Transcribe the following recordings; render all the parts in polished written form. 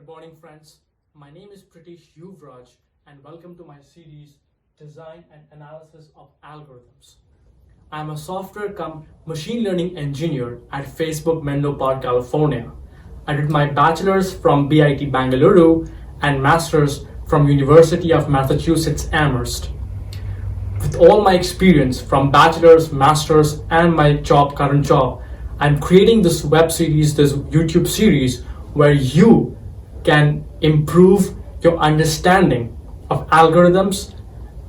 Good morning, friends. My name is Pritish Yuvraj, and welcome to my series Design and Analysis of Algorithms. I'm a software machine learning engineer at Facebook Menlo Park, California. I did my bachelor's from BIT Bangalore and master's from University of Massachusetts Amherst. With all my experience from bachelor's, master's, and my current job, I'm creating this web series, this YouTube series, where you can improve your understanding of algorithms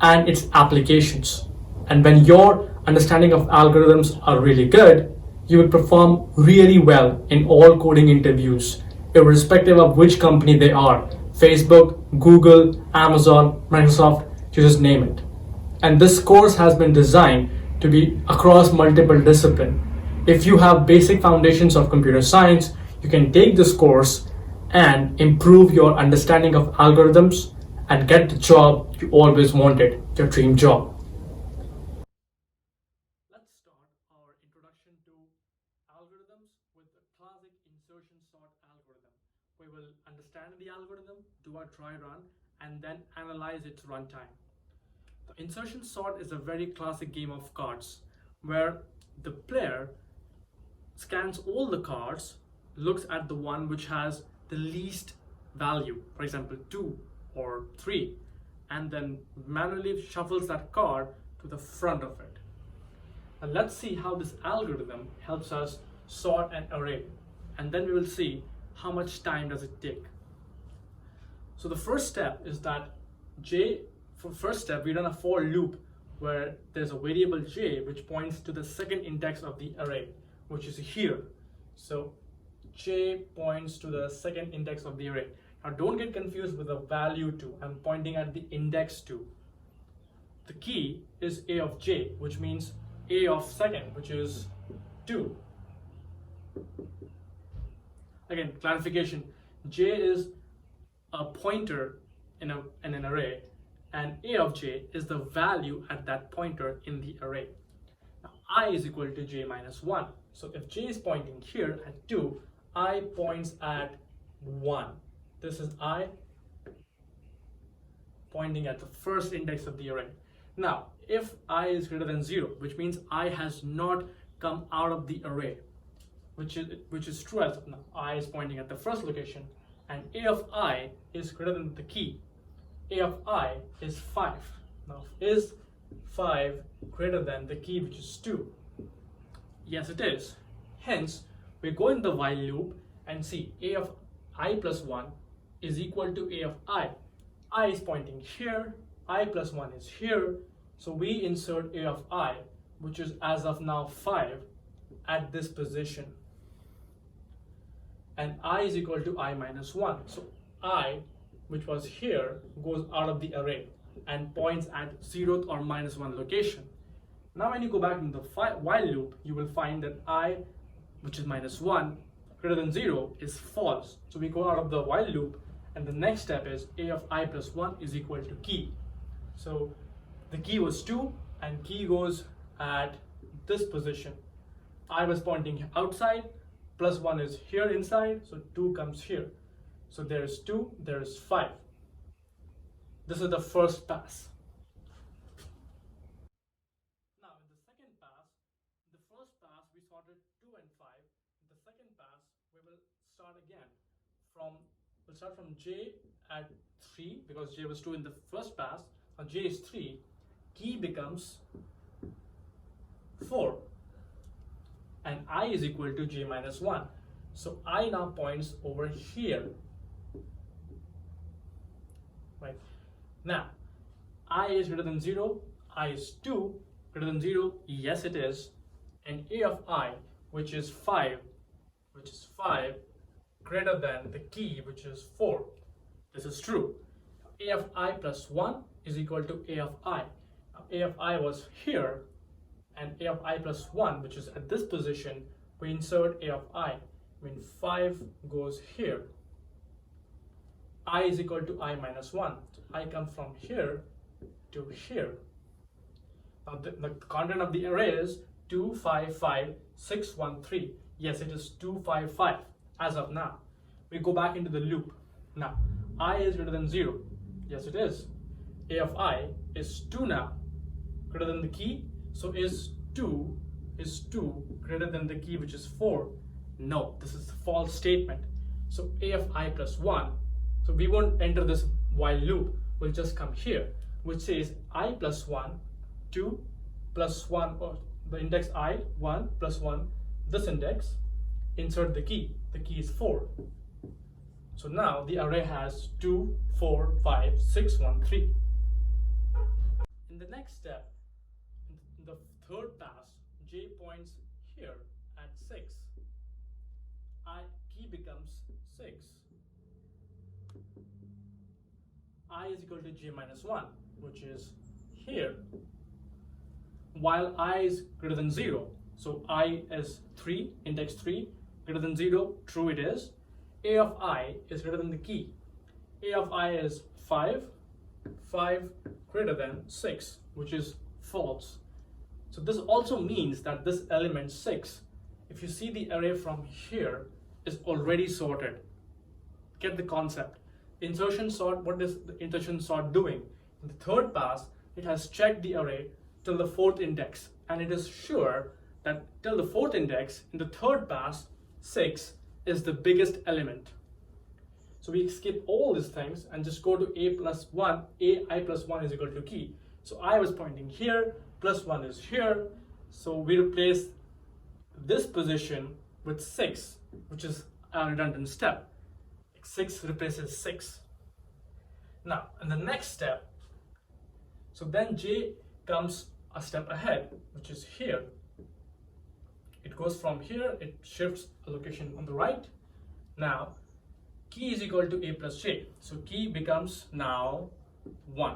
and its applications. And when your understanding of algorithms are really good, you will perform really well in all coding interviews, irrespective of which company they are: Facebook, Google, Amazon, Microsoft, you just name it. And this course has been designed to be across multiple disciplines. If you have basic foundations of computer science, you can take this course and improve your understanding of algorithms and get the job you always wanted, your dream job. Let's start our introduction to algorithms with the classic insertion-sort algorithm. We will understand the algorithm, do a dry run, and then analyze its runtime. The insertion-sort is a very classic game of cards where the player scans all the cards, looks at the one which has the least value, for example 2 or 3, and then manually shuffles that card to the front of it. And let's see how this algorithm helps us sort an array, and then we will see how much time does it take. So the first step is that we run a for loop where there's a variable j which points to the second index of the array, which is here. So j points to the second index of the array. Now don't get confused with the value 2. I'm pointing at the index 2. The key is a of j, which means a of second, which is 2. Again, clarification, j is a pointer in an array, and a of j is the value at that pointer in the array. Now I is equal to j minus 1. So if j is pointing here at 2, I points at 1. This is I pointing at the first index of the array. Now, if I is greater than 0, which means I has not come out of the array, which is true as of now. I is pointing at the first location, and a of I is greater than the key. A of I is 5. Now, is 5 greater than the key, which is 2? Yes, it is. Hence, we go in the while loop and see a of I plus 1 is equal to a of I. I is pointing here, I plus 1 is here, so we insert a of I, which is as of now 5, at this position. And I is equal to I minus 1. So I, which was here, goes out of the array and points at 0th or minus 1 location. Now when you go back in the while loop, you will find that I, which is minus 1, greater than 0 is false. So we go out of the while loop, and the next step is a of I plus 1 is equal to key. So the key was 2, and key goes at this position. I was pointing outside, plus 1 is here inside, so 2 comes here. So there is 2, there is 5. This is the first pass. Now in the second pass, the first pass we sorted 2 and 5. In the second pass, we will start again we'll start from j at 3, because j was 2 in the first pass. Now j is 3, key becomes 4, and I is equal to j minus 1. So I now points over here. Right. Now, I is greater than 0, I is 2, greater than 0, yes it is, and a of I, which is 5, greater than the key, which is 4. This is true. A of I plus 1 is equal to a of I. Now, a of I was here, and a of I plus 1, which is at this position, we insert a of I. When 5 goes here, I is equal to I minus 1. So I come from here to here. Now the content of the array is 2, 5, 5, 6, 1, 3. Yes, it is 2, 5, 5 as of now. We go back into the loop. Now, I is greater than 0. Yes, it is. A of I is 2 now, greater than the key. So is 2 greater than the key, which is 4? No, this is a false statement. So A of I plus 1. So we won't enter this while loop. We'll just come here, which says I plus 1, 2 plus 1, or the index I, 1 plus 1, this index, insert the key. The key is 4. So now the array has 2, 4, 5, 6, 1, 3. In the next step, in the third pass, J points here at 6. Key becomes 6. I is equal to J minus 1, which is here, while I is greater than 0. So I is 3, index 3, greater than 0, true it is. A of I is greater than the key. A of I is 5, 5 greater than 6, which is false. So this also means that this element 6, if you see the array from here, is already sorted. Get the concept. Insertion sort, what is the insertion sort doing? In the third pass, it has checked the array till the 4th index, and it is sure that till the 4th index in the third pass, 6 is the biggest element. So we skip all these things and just go to I plus 1 is equal to key. So I was pointing here, plus 1 is here. So we replace this position with 6, which is a redundant step. 6 replaces 6. Now, in the next step, so then J comes a step ahead, which is here. It goes from here, it shifts a location on the right. Now, key is equal to A plus J. So key becomes now 1.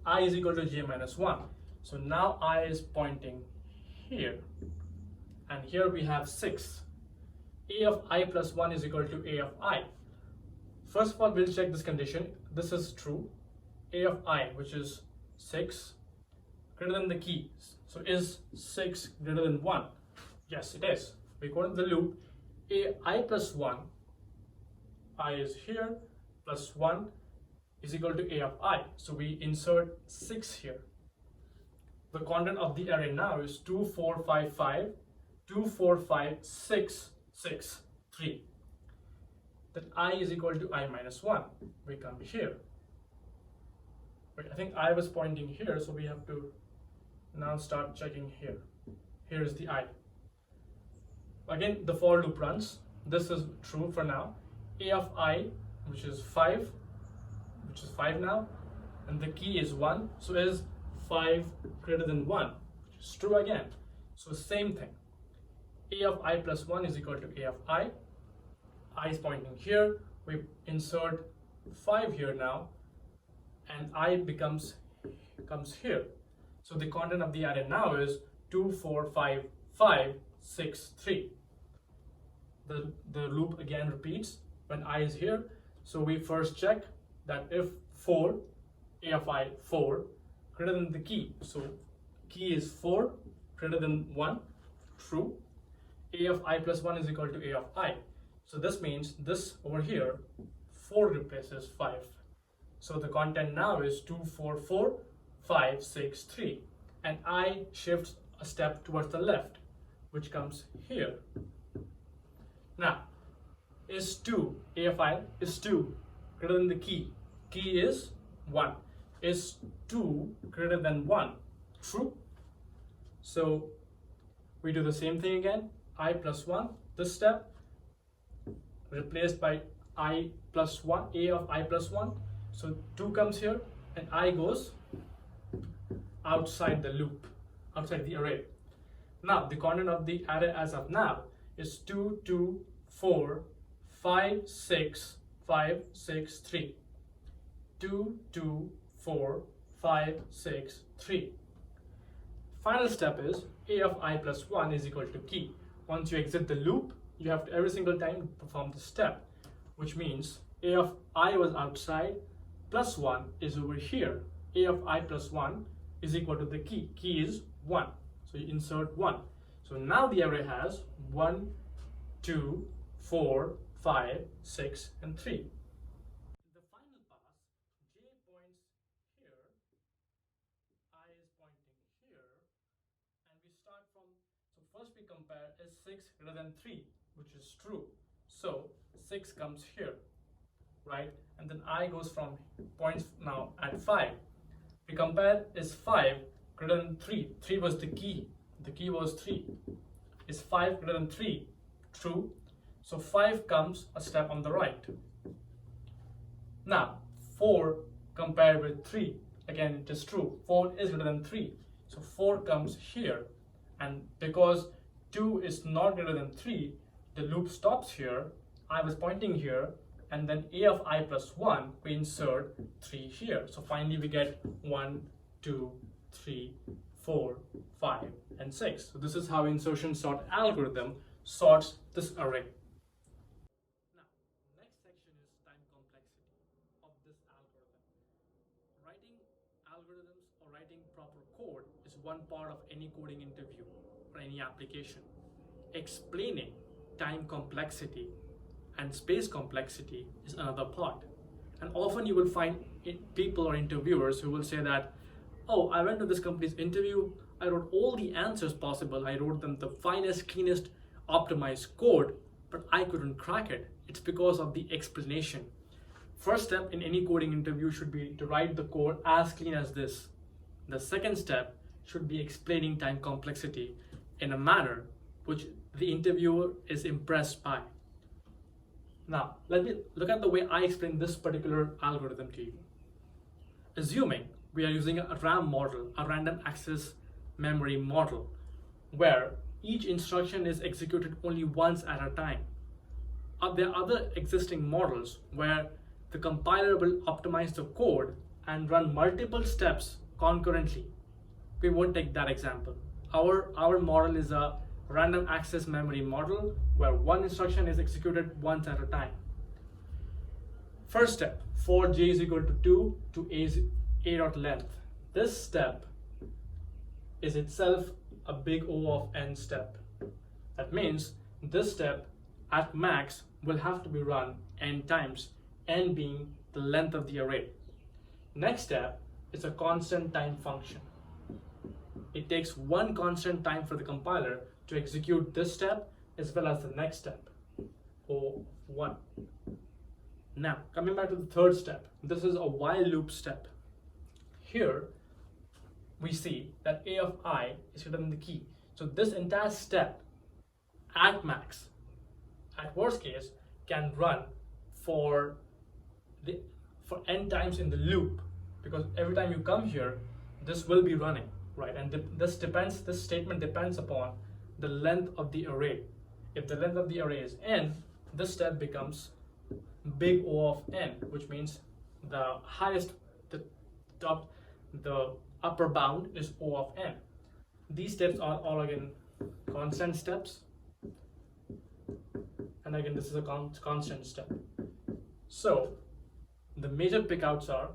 I is equal to J minus 1. So now I is pointing here. And here we have 6. A of I plus 1 is equal to A of I. First of all, we'll check this condition. This is true. A of I, which is 6, greater than the key. So is 6 greater than 1? Yes, it is. We go into the loop. A I plus 1, I is here, plus 1 is equal to A of I. So we insert 6 here. The content of the array now is 2, 4, 5, 5, 2, 4, 5, 6, 6, 3. That I is equal to I minus 1. We come here. Wait, I think I was pointing here, so we have to now start checking here. Here is the I. Again, the for loop runs. This is true for now. A of I, which is 5 now, and the key is 1. So is 5 greater than 1, which is true again. So same thing. A of I plus 1 is equal to A of I. I is pointing here. We insert 5 here now, and I comes here. So the content of the array now is 2, 4, 5, 5, 6, 3. The loop again repeats when I is here. So we first check that if 4, A of I 4, greater than the key. So key is 4 greater than 1, true. A of I plus 1 is equal to A of I. So this means this over here, 4 replaces 5. So the content now is 2, 4, 4, 5, 6, 3. And I shifts a step towards the left, which comes here. Now, is 2, A of I is 2 greater than the key. Key is 1. Is 2 greater than 1? True. So we do the same thing again. I plus 1, this step, replaced by I plus 1, A of I plus 1. So 2 comes here, and I goes outside the loop, outside the array. Now, the content of the array as of now is 2, 2, 4, 5, 6, 5, 6, 3. 2, 2, 4, 5, 6, 3. Final step is A of I plus 1 is equal to key. Once you exit the loop, you have to every single time perform this step, which means A of I was outside, plus 1 is over here. A of I plus 1 is equal to the key. Key is 1. So you insert 1. So now the array has 1, 2, 4, 5, 6, and 3. In the final pass, J points here, I is pointing here, and we start from, so first we compare is 6 greater than 3, which is true. So 6 comes here, right? And then I goes from points now at 5. We compare is 5 greater than 3. 3 was the key. The key was 3. Is 5 greater than 3? True. So 5 comes a step on the right. Now 4 compared with 3. Again, it is true. 4 is greater than 3. So 4 comes here. And because 2 is not greater than 3, the loop stops here. I was pointing here. And then a of I plus 1, we insert 3 here. So finally we get 1, 2, 3, 4, 5, and 6. So this is how insertion sort algorithm sorts this array. Now, next section is time complexity of this algorithm. Writing algorithms or writing proper code is one part of any coding interview or any application. Explaining time complexity and space complexity is another part. And often you will find people or interviewers who will say that, oh, I went to this company's interview, I wrote all the answers possible, I wrote them the finest, cleanest, optimized code, but I couldn't crack it. It's because of the explanation. First step in any coding interview should be to write the code as clean as this. The second step should be explaining time complexity in a manner which the interviewer is impressed by. Now, let me look at the way I explain this particular algorithm to you. Assuming we are using a RAM model, a random access memory model, where each instruction is executed only once at a time. There are other existing models where the compiler will optimize the code and run multiple steps concurrently. We won't take that example. Our model is a random access memory model where one instruction is executed once at a time. First step, for j is equal to 2 to a dot length. This step is itself a big O of n step. That means this step at max will have to be run n times, n being the length of the array. Next step is a constant time function. It takes one constant time for the compiler to execute this step as well as the next step, O1. Now, coming back to the third step, this is a while loop step. Here, we see that a of I is greater than the key. So this entire step, at max, at worst case, can run for n times in the loop, because every time you come here, this will be running, right? And this statement depends upon the length of the array. If the length of the array is n, this step becomes big O of n, which means the highest, the upper bound is O of n. These steps are all again constant steps, and again this is a constant step. So the major pickouts are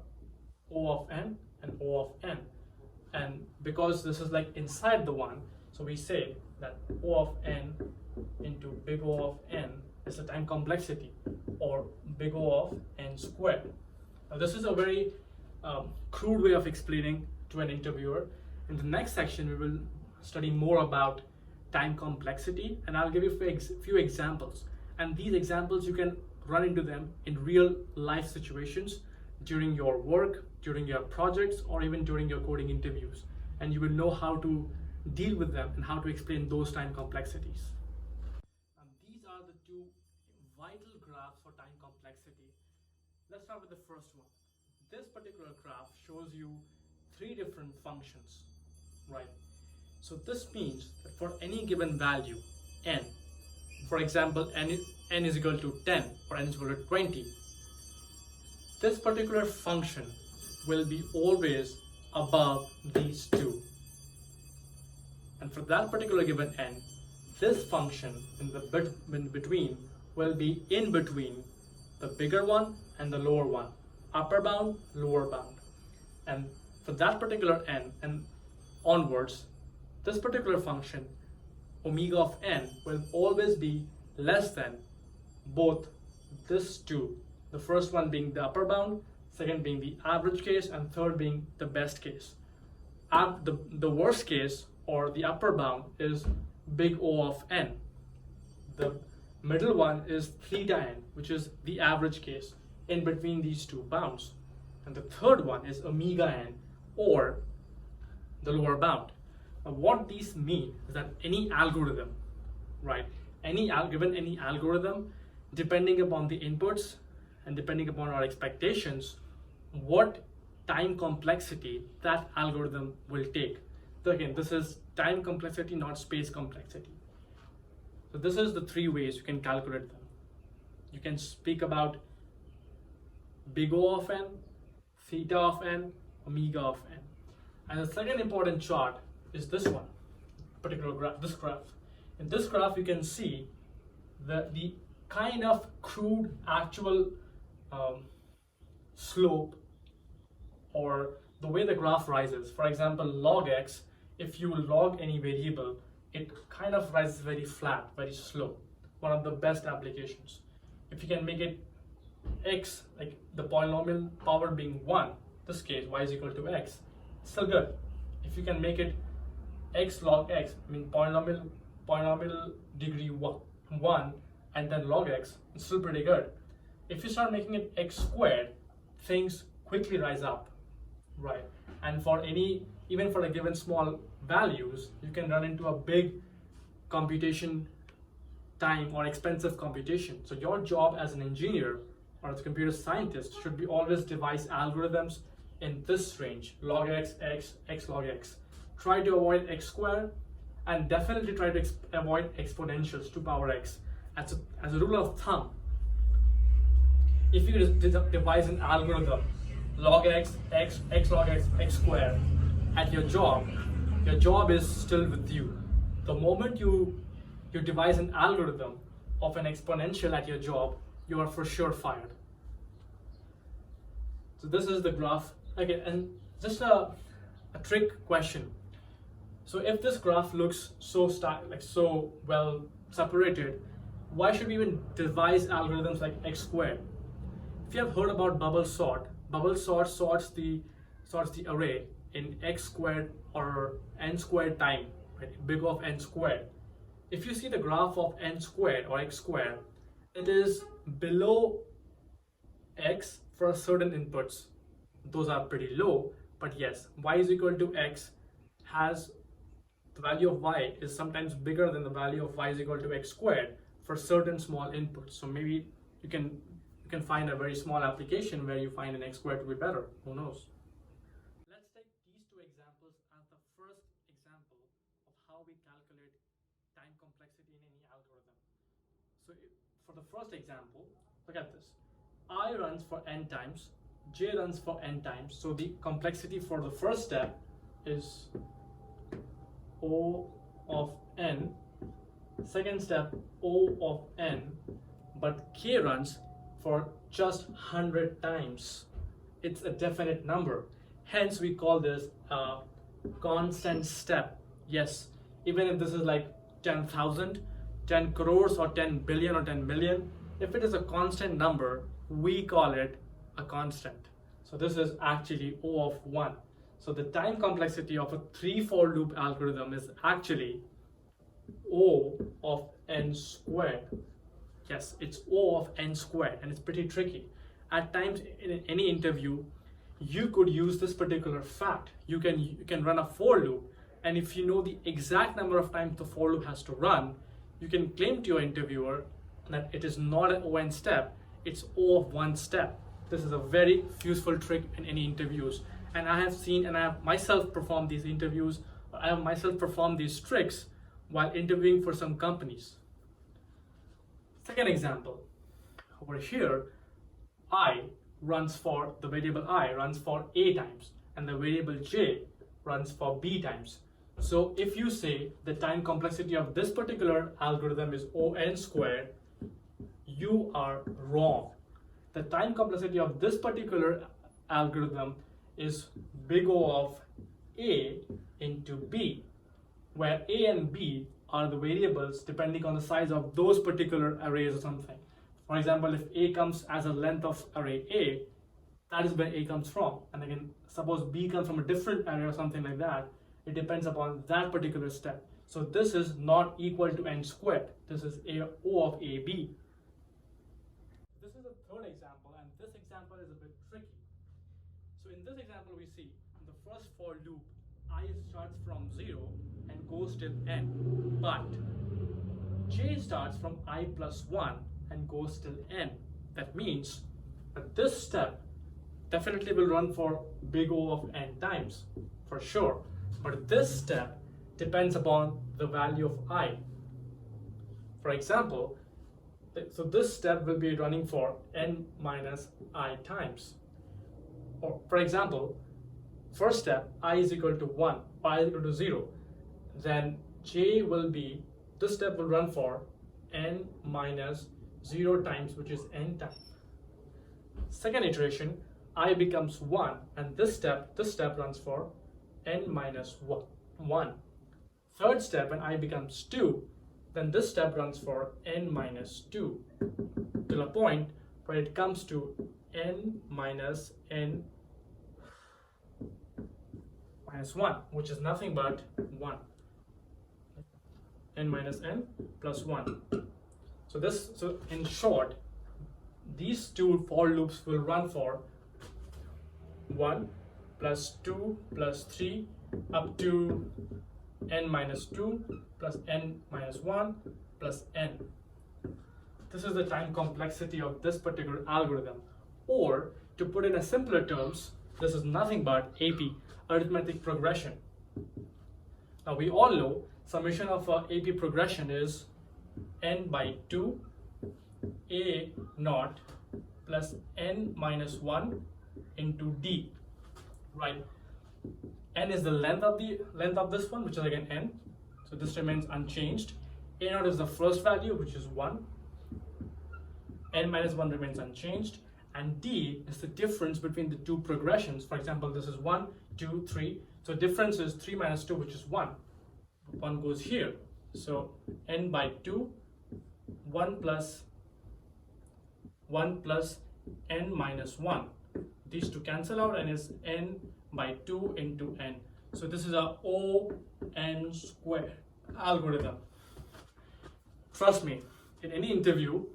O of n and O of n, and because this is like inside the one, so we say that O of n into big O of n is the time complexity, or big O of n squared. Now this is a very crude way of explaining to an interviewer. In the next section, we will study more about time complexity, and I'll give you a few examples. And these examples, you can run into them in real life situations during your work, during your projects, or even during your coding interviews. And you will know how to deal with them and how to explain those time complexities. These are the two vital graphs for time complexity. Let's start with the first one. This particular graph shows you 3 different functions, right? So this means that for any given value, n, for example, n is equal to 10 or n is equal to 20, this particular function will be always above these two. And for that particular given n, this function in the bit in between will be in between the bigger one and the lower one, upper bound, lower bound. And for that particular n and onwards, this particular function, omega of n, will always be less than both this two. The first one being the upper bound, second being the average case, and third being the best case. The worst case, or the upper bound, is big O of n. The middle one is theta n, which is the average case in between these two bounds. And the third one is omega n, or the lower bound. Now, what these mean is that any algorithm, right? Given any algorithm, depending upon the inputs and depending upon our expectations, what time complexity that algorithm will take. So again, this is time complexity, not space complexity. So this is the three ways you can calculate them. You can speak about big O of n, theta of n, omega of n. And the second important chart is this one, particular graph, this graph. In this graph, you can see the kind of crude actual slope, or the way the graph rises. For example, log x, if you log any variable, it kind of rises very flat, very slow. One of the best applications. If you can make it x, like the polynomial power being 1, this case y is equal to x, it's still good. If you can make it x log x, I mean polynomial degree 1 and then log x, it's still pretty good. If you start making it x squared, things quickly rise up, right? And for even for a given small values, you can run into a big computation time or expensive computation. So your job as an engineer or as a computer scientist should be always devise algorithms in this range, log x, x log x. Try to avoid x squared, and definitely try to avoid exponentials, 2 power x. As a rule of thumb, if you devise an algorithm, log x, x log x, x squared, at your job is still with you. The moment you devise an algorithm of an exponential at your job, you are for sure fired. So this is the graph. Okay, and just a trick question. So if this graph looks so well separated, why should we even devise algorithms like x squared? If you have heard about bubble sort sorts the array in x squared or n squared time, right? Big O of n squared. If you see the graph of n squared or x squared, it is below x for certain inputs. Those are pretty low, but yes, y is equal to x has the value of y is sometimes bigger than the value of y is equal to x squared for certain small inputs. So maybe you can find a very small application where you find an x squared to be better. Who knows? Let's take these two examples as the first example of how we calculate time complexity in any algorithm. So for the first example, look at this. I runs for n times, j runs for n times. So the complexity for the first step is O of n, second step O of n, but k runs for just 100 times. It's a definite number. Hence we call this a constant step. Yes, even if this is like 10,000, 10 crores or 10 billion or 10 million, if it is a constant number, we call it a constant. So this is actually O of 1. So the time complexity of a 3-for loop algorithm is actually O of n squared. Yes, it's O of n squared, and it's pretty tricky. At times in any interview, you could use this particular fact. You can run a for loop, and if you know the exact number of times the for loop has to run, you can claim to your interviewer that it is not an O(n) step, it's O of 1 step. This is a very useful trick in any interviews. And I have seen, and I have myself performed these interviews, I have myself performed these tricks while interviewing for some companies. Second example, over here, the variable I runs for A times, and the variable J runs for B times. So if you say the time complexity of this particular algorithm is O(n) squared, you are wrong. The time complexity of this particular algorithm is big O of A into B, where A and B are the variables depending on the size of those particular arrays or something. For example, if A comes as a length of array A, that is where A comes from. And again, suppose B comes from a different array or something like that, it depends upon that particular step. So this is not equal to n squared. This is O of AB. This is the third example, and this example is a bit tricky. So in this example, we see in the first for loop, I starts from 0 and goes till n, but j starts from I plus 1 and goes till n. That means that this step definitely will run for big O of n times, for sure. But this step depends upon the value of I. For example, so this step will be running for n minus I times. Or for example, first step, I is equal to 1, I is equal to 0. Then j will be, this step will run for n minus 0 times, which is n times. Second iteration, I becomes 1, and this step runs for n minus 1. Third step, when I becomes 2, then this step runs for n minus 2 till a point where it comes to n minus n minus 1, which is nothing but 1. N minus n plus 1. So in short, these two for loops will run for 1 plus 2 plus 3 up to n minus 2 plus n minus 1 plus n. This is the time complexity of this particular algorithm. Or to put in a simpler terms, this is nothing but AP, arithmetic progression. Now we all know summation of AP progression is n by 2 a naught plus n minus 1 into d, right? N is the length of this one, which is again n, so this remains unchanged. A naught is the first value, which is 1. N minus 1 remains unchanged, and d is the difference between the two progressions. For example, this is 1, 2, 3, so difference is 3 minus 2, which is 1. 1 goes here, so n by 2, 1 plus n minus 1. These two cancel out and is n by 2 into n. So this is a O n squared algorithm. Trust me, in any interview,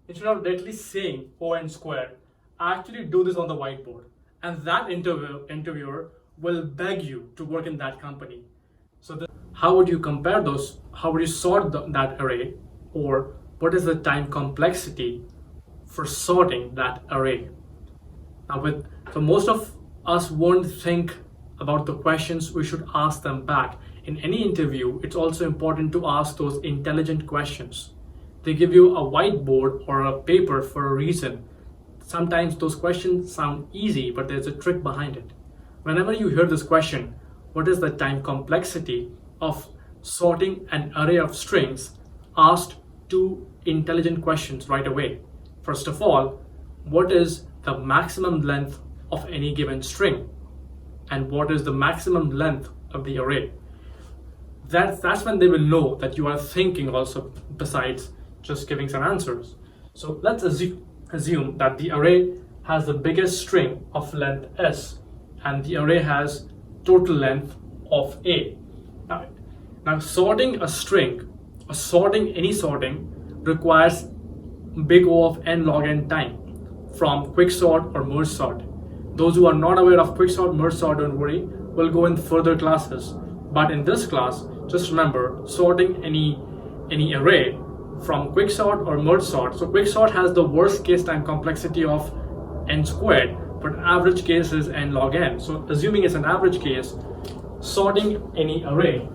instead of directly saying O n squared, actually do this on the whiteboard, and that interviewer will beg you to work in that company. So how would you compare those? How would you sort that array? Or what is the time complexity for sorting that array? Now, so most of us won't think about the questions we should ask them back. In any interview, it's also important to ask those intelligent questions. They give you a whiteboard or a paper for a reason. Sometimes those questions sound easy, but there's a trick behind it. Whenever you hear this question, what is the time complexity of sorting an array of strings, asked two intelligent questions right away. First of all, what is the maximum length of any given string? And what is the maximum length of the array? That's when they will know that you are thinking also, besides just giving some answers. So let's assume that the array has the biggest string of length s, and the array has total length of a. Now sorting a string, or any sorting, requires big O of n log n time from quicksort or merge sort. Those who are not aware of quicksort, merge sort, don't worry, we'll go in further classes. But in this class, just remember sorting any array from quicksort or merge sort. So quicksort has the worst case time complexity of n squared, but average case is n log n. So assuming it's an average case, sorting an array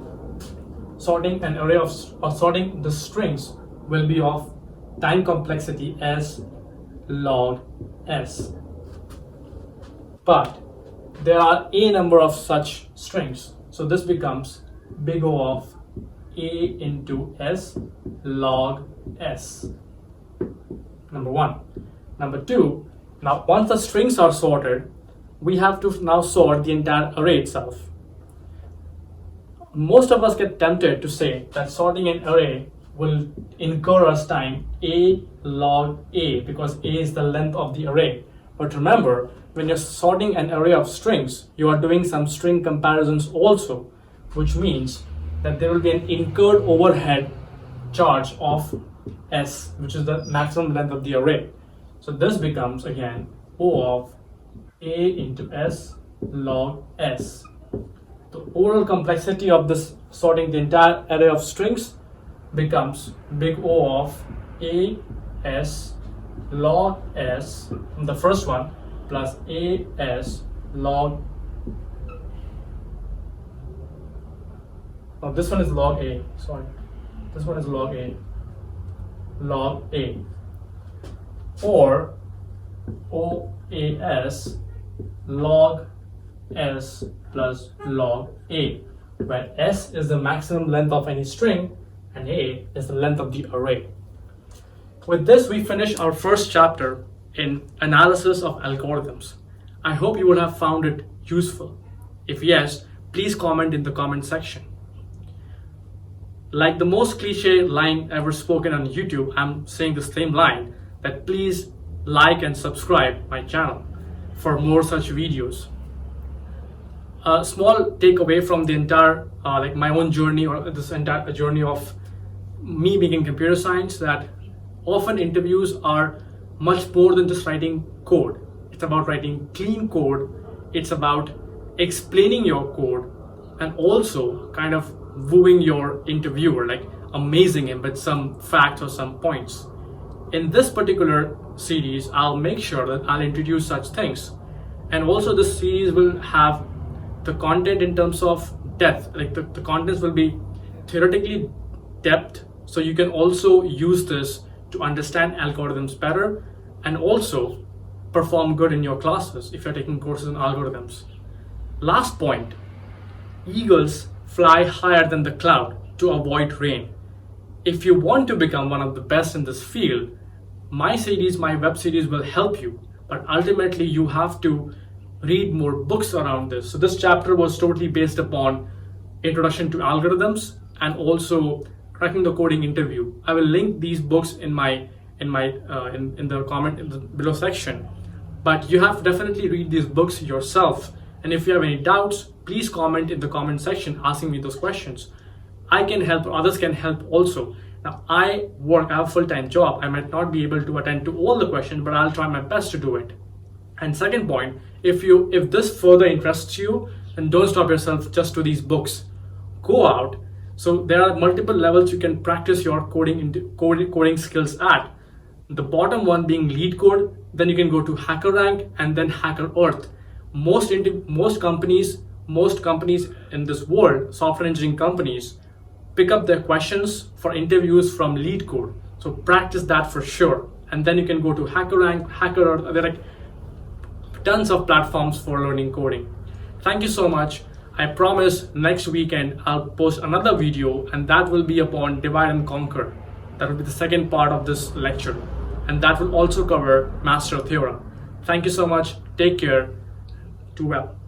of sorting the strings will be of time complexity s log s. But there are a number of such strings, so this becomes big O of a into s log s. Number one. Number two, now once the strings are sorted, we have to now sort the entire array itself. Most of us get tempted to say that sorting an array will incur us time a log a, because a is the length of the array. But remember, when you're sorting an array of strings, you are doing some string comparisons also, which means that there will be an incurred overhead charge of s, which is the maximum length of the array. So this becomes again O of a into s log s. The overall complexity of this sorting the entire array of strings becomes big O of a s log s, the first one, plus a s log, oh, this one is log a, sorry, this one is log a, or OAS log s plus log a, where s is the maximum length of any string and a is the length of the array. With this, we finish our first chapter in analysis of algorithms. I hope you would have found it useful. If yes, please comment in the comment section. Like the most cliche line ever spoken on YouTube, I'm saying the same line, that please like and subscribe my channel for more such videos. A small takeaway from the entire, like my own journey, or this entire journey of me being in computer science, that often interviews are much more than just writing code. It's about writing clean code. It's about explaining your code and also kind of wooing your interviewer, like amazing him with some facts or some points. In this particular series, I'll make sure that I'll introduce such things. And also this series will have the content in terms of depth, like the contents will be theoretically depth, so you can also use this to understand algorithms better and also perform good in your classes if you're taking courses in algorithms. Last point, eagles fly higher than the cloud to avoid rain. If you want to become one of the best in this field, my web series will help you, but ultimately you have to read more books around this. So this chapter was totally based upon introduction to algorithms and also cracking the coding interview. I will link these books in the comment in the below section, but you have to definitely read these books yourself. And if you have any doubts, please comment in the comment section asking me those questions. I can help, others can help also. Now I have a full-time job. I might not be able to attend to all the questions, but I'll try my best to do it. And second point, if this further interests you, then don't stop yourself just to these books. Go out. So there are multiple levels you can practice your coding skills at. The bottom one being lead code, then you can go to HackerRank and then HackerEarth. Most companies in this world, software engineering companies, pick up their questions for interviews from lead code. So practice that for sure. And then you can go to HackerRank, HackerEarth. There are tons of platforms for learning coding. Thank you so much. I promise next weekend I'll post another video, and that will be upon divide and conquer. That will be the second part of this lecture, and that will also cover master theorem. Thank you so much. Take care. Do well.